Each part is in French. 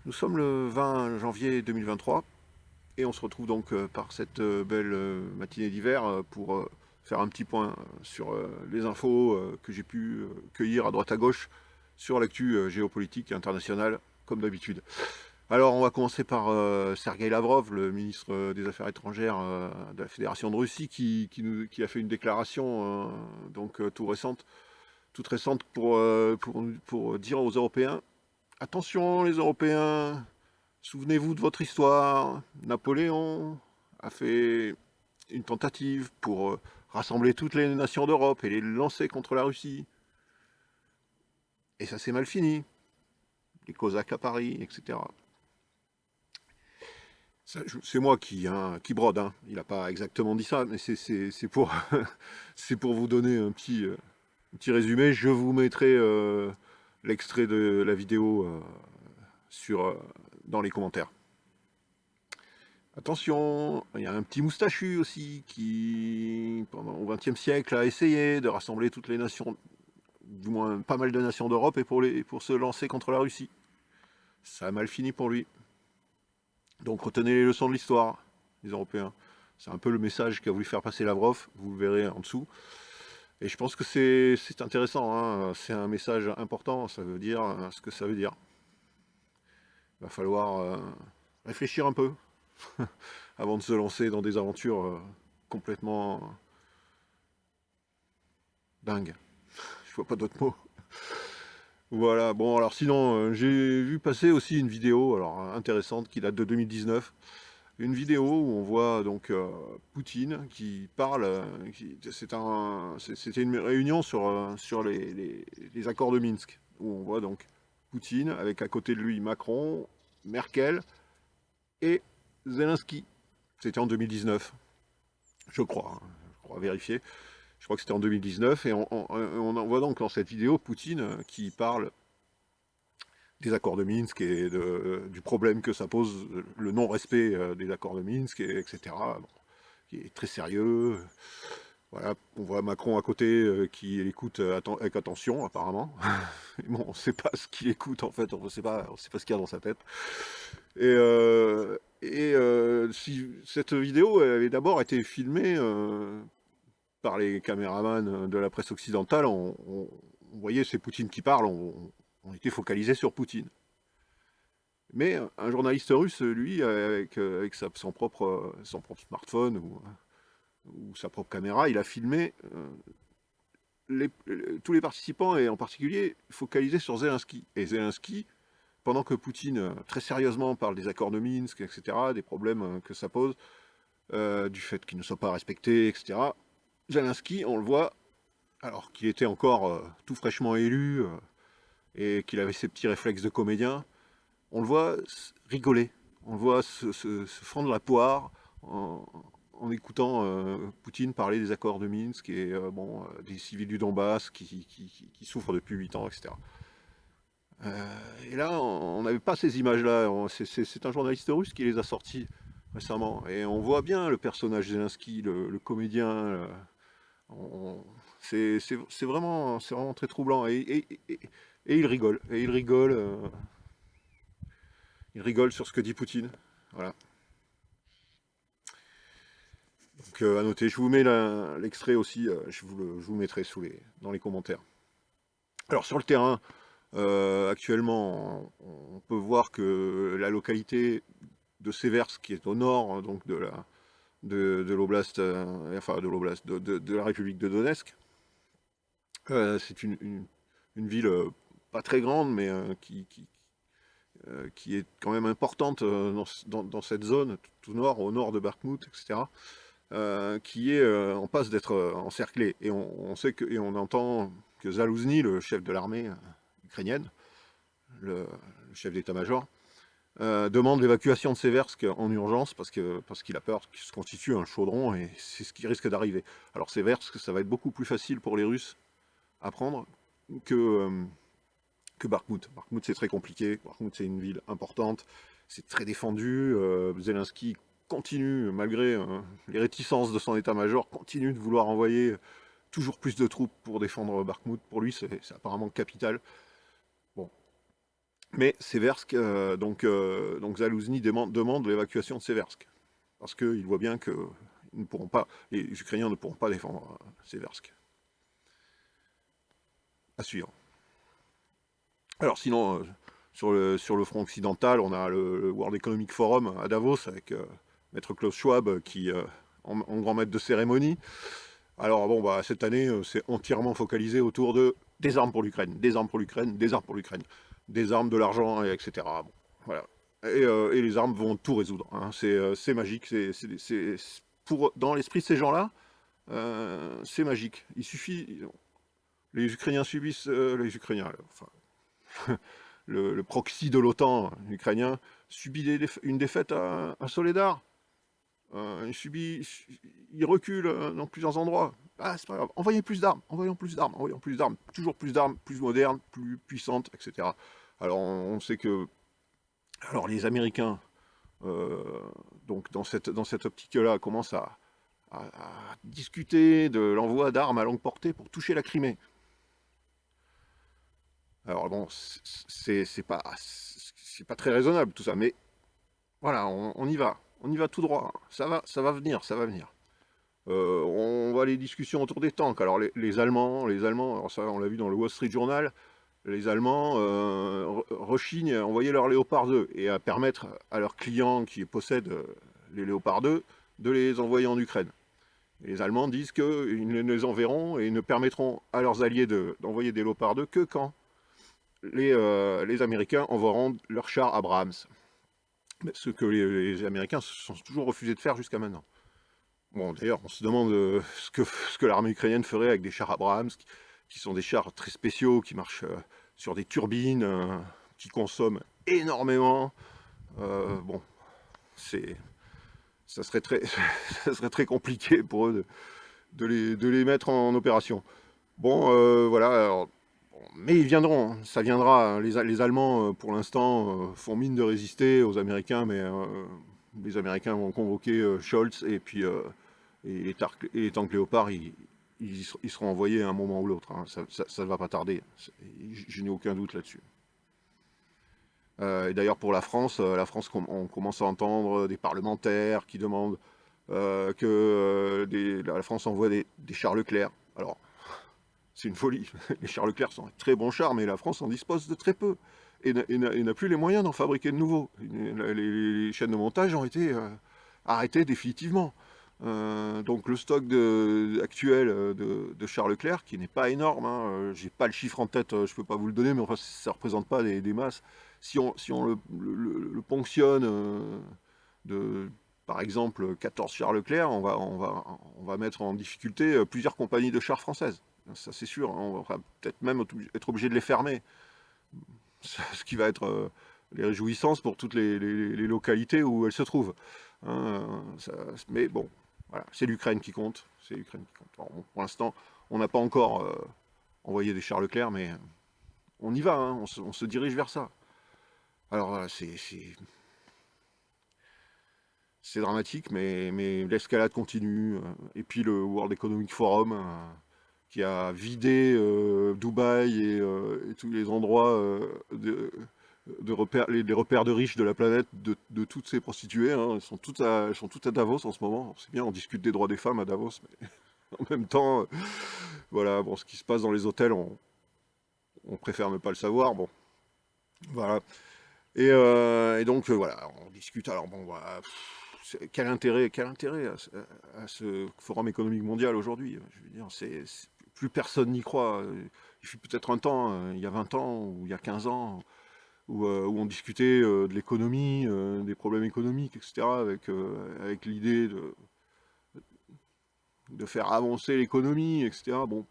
Nous sommes le 20 janvier 2023 et on se retrouve donc par cette belle matinée d'hiver pour faire un petit point sur les infos que j'ai pu cueillir à droite à gauche sur l'actu géopolitique internationale, comme d'habitude. Alors on va commencer par Sergueï Lavrov, le ministre des Affaires étrangères de la Fédération de Russie, qui a fait une déclaration toute récente pour dire aux Européens, attention les Européens, souvenez-vous de votre histoire. Napoléon a fait une tentative pour rassembler toutes les nations d'Europe et les lancer contre la Russie. Et ça s'est mal fini. Les Cosaques à Paris, etc. C'est moi qui brode. Hein. Il n'a pas exactement dit ça, mais c'est pour, c'est pour vous donner un petit résumé. Je vous mettrai l'extrait de la vidéo sur, dans les commentaires. Attention, il y a un petit moustachu aussi qui, pendant au XXe siècle, a essayé de rassembler toutes les nations, du moins pas mal de nations d'Europe, et pour se lancer contre la Russie. Ça a mal fini pour lui. Donc retenez les leçons de l'histoire, les Européens. C'est un peu le message qu'a voulu faire passer Lavrov, vous le verrez en dessous. Et je pense que c'est intéressant, hein. C'est un message important, ça veut dire ce que ça veut dire. Il va falloir réfléchir un peu avant de se lancer dans des aventures complètement dingues. Je vois pas d'autres mots. Voilà, bon alors sinon j'ai vu passer aussi une vidéo alors intéressante qui date de 2019. Une vidéo où on voit donc Poutine qui parle, c'était une réunion sur les accords de Minsk, où on voit donc Poutine avec à côté de lui Macron, Merkel et Zelensky. C'était en 2019, je crois vérifier. Je crois que c'était en 2019 et on en voit donc dans cette vidéo Poutine qui parle des accords de Minsk et du problème que ça pose, le non-respect des accords de Minsk, etc. Bon, qui est très sérieux. Voilà, on voit Macron à côté qui écoute avec attention, apparemment. Bon, on ne sait pas ce qu'il écoute en fait, on ne sait pas ce qu'il y a dans sa tête. Si cette vidéo elle avait d'abord été filmée par les caméramans de la presse occidentale, on voyait c'est Poutine qui parle, on était focalisé sur Poutine. Mais un journaliste russe, lui, avec son propre smartphone ou sa propre caméra, il a filmé tous les participants et en particulier focalisé sur Zelensky. Et Zelensky, pendant que Poutine très sérieusement parle des accords de Minsk, etc., des problèmes que ça pose, du fait qu'ils ne soient pas respectés, etc., Zelensky, on le voit, alors qu'il était encore tout fraîchement élu et qu'il avait ses petits réflexes de comédien, on le voit rigoler, on le voit se fendre la poire en écoutant Poutine parler des accords de Minsk et des civils du Donbass qui souffrent depuis 8 ans, etc. Et là, on n'avait pas ces images-là. C'est un journaliste russe qui les a sorties récemment. Et on voit bien le personnage Zelensky, le comédien. C'est vraiment très troublant. Et il rigole. Et il rigole sur ce que dit Poutine. Voilà. Donc à noter, je vous mets l'extrait aussi, je vous le mettrai dans les commentaires. Alors sur le terrain, actuellement, on peut voir que la localité de Seversk, qui est au nord hein, donc de l'oblast, enfin de l'oblast, de la République de Donetsk, c'est une ville pas très grande, mais qui est quand même importante dans cette zone, tout nord, au nord de Bakhmut, etc. Qui est en passe d'être encerclé. Et on sait que, et on entend que Zalouzny, le chef de l'armée ukrainienne, le chef d'état-major, demande l'évacuation de Seversk en urgence parce qu'il a peur qu'il se constitue un chaudron et c'est ce qui risque d'arriver. Alors Seversk, ça va être beaucoup plus facile pour les Russes à prendre que Bakhmut. Bakhmut, c'est très compliqué. Bakhmut, c'est une ville importante. C'est très défendu. Zelensky continue, malgré les réticences de son état-major, continue de vouloir envoyer toujours plus de troupes pour défendre Bakhmut. Pour lui, c'est apparemment capital. Bon. Mais Seversk, donc Zalouzny demande l'évacuation de Seversk. Parce qu'ils voient bien que les Ukrainiens ne pourront pas défendre Seversk. À suivre. Alors sinon, sur le front occidental, on a le World Economic Forum à Davos avec Maître Klaus Schwab qui en grand maître de cérémonie. Alors bon, bah, cette année, c'est entièrement focalisé autour de des armes pour l'Ukraine, des armes pour l'Ukraine, des armes pour l'Ukraine, des armes, de l'argent, etc. Bon, voilà. Et les armes vont tout résoudre. Hein. C'est magique. Dans l'esprit de ces gens-là, c'est magique. Il suffit. Les Ukrainiens subissent. Les Ukrainiens. Enfin, le proxy de l'OTAN ukrainien subit une défaite à Soledar. Il recule dans plusieurs endroits. Ah, c'est pas grave. Envoyez plus d'armes, envoyons plus d'armes, envoyons plus d'armes, toujours plus d'armes, plus modernes, plus puissantes, etc. Alors on sait que, alors les Américains, euh, donc dans cette optique-là, commencent à discuter de l'envoi d'armes à longue portée pour toucher la Crimée. Alors bon, c'est pas très raisonnable tout ça, mais voilà, on y va. On y va tout droit. Ça va venir, ça va venir. On voit les discussions autour des tanks. Alors les Allemands, alors ça on l'a vu dans le Wall Street Journal, les Allemands rechignent à envoyer leurs Léopard 2 et à permettre à leurs clients qui possèdent les Léopard 2 de les envoyer en Ukraine. Et les Allemands disent qu'ils ne les enverront et ne permettront à leurs alliés d'envoyer des Léopard 2 que quand les Américains enverront leurs chars Abrams. Ce que les Américains se sont toujours refusés de faire jusqu'à maintenant. Bon, d'ailleurs, on se demande ce que l'armée ukrainienne ferait avec des chars Abrams, qui sont des chars très spéciaux, qui marchent sur des turbines, qui consomment énormément. Bon, ça serait très, ça serait très compliqué pour eux de les mettre en opération. Bon, voilà. Alors, bon, mais ils viendront, hein, ça viendra. Les Allemands, pour l'instant, font mine de résister aux Américains, mais les Américains vont convoquer Scholz et puis les tanks Léopard, ils seront envoyés à un moment ou l'autre. Hein. Ça ne va pas tarder. Je n'ai aucun doute là-dessus. Et d'ailleurs, pour la France, on commence à entendre des parlementaires qui demandent que la France envoie des chars Leclerc. Alors, c'est une folie. Les chars Leclerc sont un très bons chars, mais la France en dispose de très peu. Et n'a plus les moyens d'en fabriquer de nouveaux. Les chaînes de montage ont été arrêtées définitivement. Donc le stock actuel de Charles Leclerc, qui n'est pas énorme, hein, j'ai pas le chiffre en tête, je peux pas vous le donner, mais enfin, ça représente pas des masses. Si on le ponctionne de, par exemple, 14 Charles Leclerc, on va mettre en difficulté plusieurs compagnies de chars françaises. Ça c'est sûr, hein, on va peut-être même être obligé de les fermer. Ce qui va être les réjouissances pour toutes les localités où elles se trouvent. Hein, mais bon, voilà, c'est l'Ukraine qui compte. C'est l'Ukraine qui compte. Alors, bon, pour l'instant, on n'a pas encore envoyé des chars Leclerc, mais on y va, hein, on se dirige vers ça. Alors voilà, c'est dramatique, mais l'escalade continue. Et puis le World Economic Forum, qui a vidé Dubaï et tous les endroits les repères de riches de la planète de toutes ces prostituées. Hein. Elles sont toutes à Davos en ce moment. C'est bien, on discute des droits des femmes à Davos, mais en même temps, voilà, bon, ce qui se passe dans les hôtels, on préfère ne pas le savoir. Bon, voilà. Et donc, voilà, on discute. Alors, bon, voilà, quel intérêt à ce forum économique mondial aujourd'hui? Je veux dire, plus personne n'y croit. Il fut peut-être un temps, il y a 20 ans ou il y a 15 ans, où on discutait de l'économie, des problèmes économiques, etc., avec l'idée de faire avancer l'économie, etc. Bon,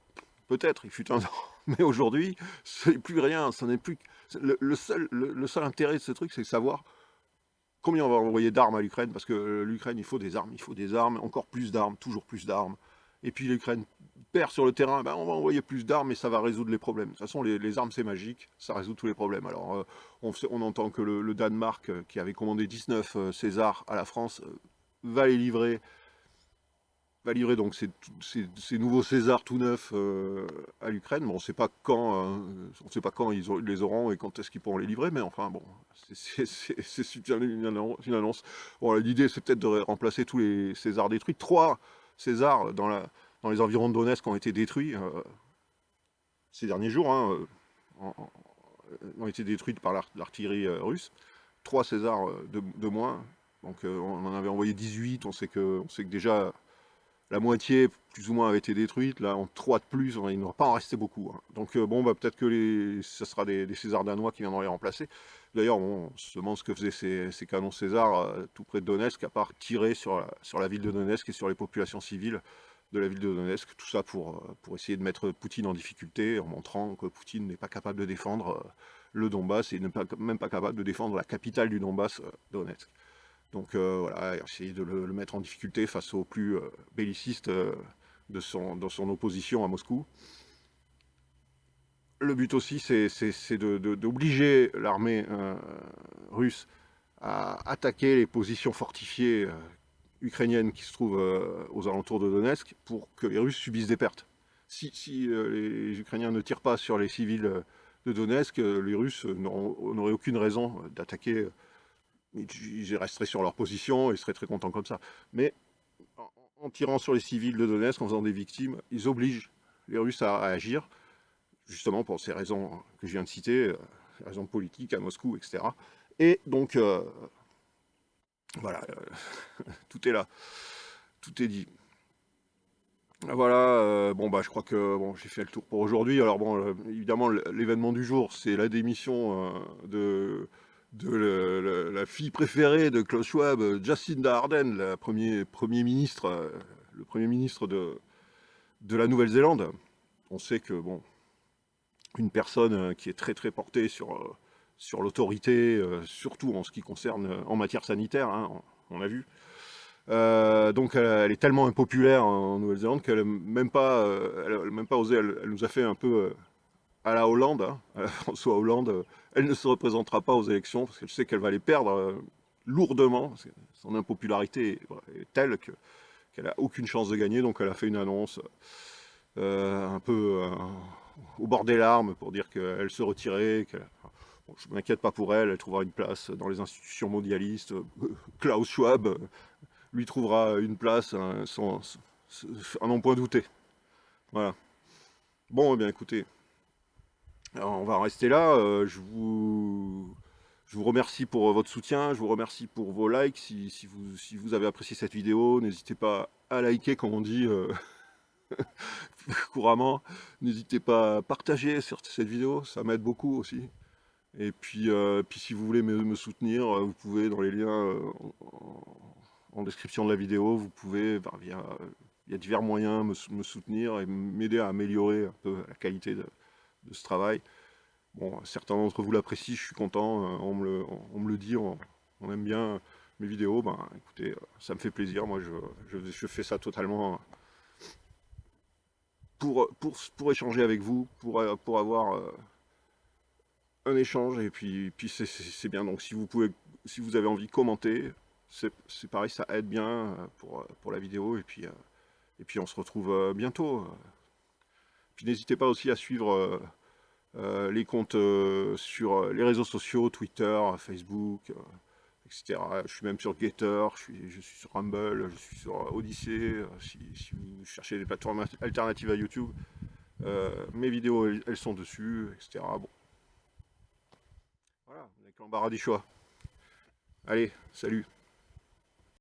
peut-être, il fut un temps, mais aujourd'hui, ce n'est plus rien, ce n'est plus... le seul intérêt de ce truc, c'est de savoir combien on va envoyer d'armes à l'Ukraine, parce que l'Ukraine, il faut des armes, encore plus d'armes, toujours plus d'armes. Et puis l'Ukraine perd sur le terrain, ben on va envoyer plus d'armes et ça va résoudre les problèmes. De toute façon, les armes, c'est magique, ça résout tous les problèmes. Alors, on entend que le Danemark, qui avait commandé 19 César à la France, va les livrer va livrer donc ces nouveaux Césars tout neufs à l'Ukraine. Bon, on sait pas quand ils les auront et quand est-ce qu'ils pourront les livrer, mais enfin bon, c'est une annonce. Bon, l'idée c'est peut-être de remplacer tous les Césars détruits. 3 Césars dans les environs de Donetsk ont été détruits ces derniers jours, hein, ont été détruits par l'artillerie russe. 3 Césars de moins. Donc on en avait envoyé 18, on sait que déjà la moitié, plus ou moins, avait été détruite. Là, en 3 de plus, il n'aura pas en resté beaucoup, hein. Donc, bon, bah, peut-être que ça sera des Césars danois qui viendront les remplacer. D'ailleurs, bon, on se demande ce que faisaient ces canons César tout près de Donetsk, à part tirer sur la ville de Donetsk et sur les populations civiles de la ville de Donetsk. Tout ça pour essayer de mettre Poutine en difficulté, en montrant que Poutine n'est pas capable de défendre le Donbass et n'est même pas capable de défendre la capitale du Donbass, Donetsk. Donc voilà, essayer de le mettre en difficulté face aux plus bellicistes dans son opposition à Moscou. Le but aussi, c'est d'obliger l'armée russe à attaquer les positions fortifiées ukrainiennes qui se trouvent aux alentours de Donetsk pour que les Russes subissent des pertes. Si les Ukrainiens ne tirent pas sur les civils de Donetsk, les Russes n'auraient aucune raison d'attaquer. Ils resteraient sur leur position et seraient très contents comme ça. Mais en tirant sur les civils de Donetsk, en faisant des victimes, ils obligent les Russes à agir, justement pour ces raisons que je viens de citer, les raisons politiques à Moscou, etc. Et donc, voilà, tout est là, tout est dit. Voilà, bon bah je crois que bon, j'ai fait le tour pour aujourd'hui. Alors bon, évidemment l'événement du jour, c'est la démission de la fille préférée de Klaus Schwab, Jacinda Ardern, premier ministre, le premier ministre de la Nouvelle-Zélande. On sait que bon, une personne qui est très très portée sur l'autorité, surtout en ce qui concerne en matière sanitaire, hein, on a vu. Donc elle est tellement impopulaire en Nouvelle-Zélande qu'elle n'a même pas osé, elle nous a fait un peu à la Hollande, hein, à la François Hollande, elle ne se représentera pas aux élections parce qu'elle sait qu'elle va les perdre lourdement, parce que son impopularité est telle qu'elle n'a aucune chance de gagner, donc elle a fait une annonce un peu au bord des larmes pour dire qu'elle se retirait, bon, je ne m'inquiète pas pour elle, elle trouvera une place dans les institutions mondialistes, Klaus Schwab lui trouvera une place, à n'en point douter. Voilà. Bon, eh bien écoutez, alors, on va en rester là. Je vous remercie pour votre soutien, je vous remercie pour vos likes. Si vous avez apprécié cette vidéo, n'hésitez pas à liker, comme on dit couramment. N'hésitez pas à partager sur cette vidéo, ça m'aide beaucoup aussi. Et puis si vous voulez me soutenir, vous pouvez dans les liens en description de la vidéo, vous pouvez via divers moyens me soutenir et m'aider à améliorer un peu la qualité de ce travail. Bon, certains d'entre vous l'apprécient, je suis content, on me le dit, on aime bien mes vidéos, ben écoutez, ça me fait plaisir, moi je fais ça totalement pour échanger avec vous, pour avoir un échange, et puis c'est bien, donc si vous avez envie de commenter, c'est pareil, ça aide bien pour la vidéo, et puis on se retrouve bientôt. Puis n'hésitez pas aussi à suivre les comptes sur les réseaux sociaux, Twitter, Facebook, etc. Je suis même sur Getter, je suis sur Rumble, je suis sur Odyssey, si vous cherchez des plateformes alternatives à YouTube. Mes vidéos, elles sont dessus, etc. Bon, voilà, avec l'embarras du choix. Allez, salut.